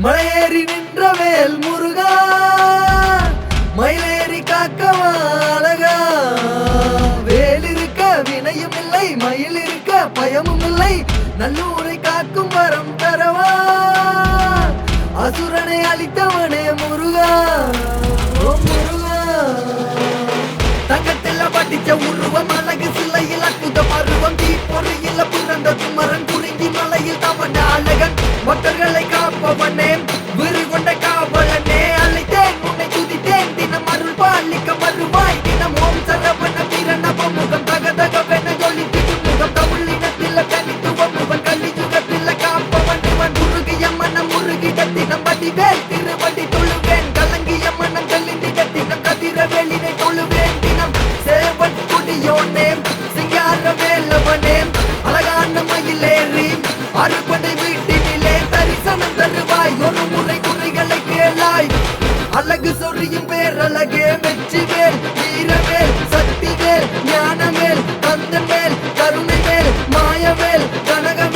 மலையேறி நின்ற வேல் முருகா மயிலேறி காக்கவா அழகா வேல் இருக்க வினையும் இல்லை மயில் இருக்க பயமும் இல்லை நல்லூரை காக்கும் வரம் தரவா அசுரனை அளித்தவனே முருகா ஓ முருகா தங்கத்தில் படிச்ச உருவம் அழகு சிலையில் அற்புத பருவம் தீப்பொறியில் பிறந்த குமரன் குறிஞ்சி மலையில் தவண்ட அழகன் பக்தர்களை காப்பவனே விரு கொண்ட காவலனே அழைத்தேன் உன்னை துதித்தேன் தினம் அருள் பாலிக்க வருவாய் தினம் ஓம் சரவண வீரனவ முகம் தகதகவென ஜொலித்திடும் முகம் தமிழினத்தில் தனித்துவ முகன் கலியுகத்தில் காப்பவன் இவன் முருகிய மனம் முருகிட தினம் வடிவேல் திருவடி தொழுவேன் கலங்கிய மனம் கலிந்திட தினம் கதிரவேலினை தொழுவேன் தினம் சேவன் கொடியோனே சிங்கார வேலவனே அழகான மயிலேறி அறுபடை வீட்டினிலே தரிசனம் தருவாய் ஒரு முறை குறைகளை கேளாய் அழகு சொறியும் பேரழகே வெற்றிவேல் வீரவேல் சக்திவேல் ஞானவேல் கந்தன்வேல் கருணைவேல் மாயவேல் கனகவேல்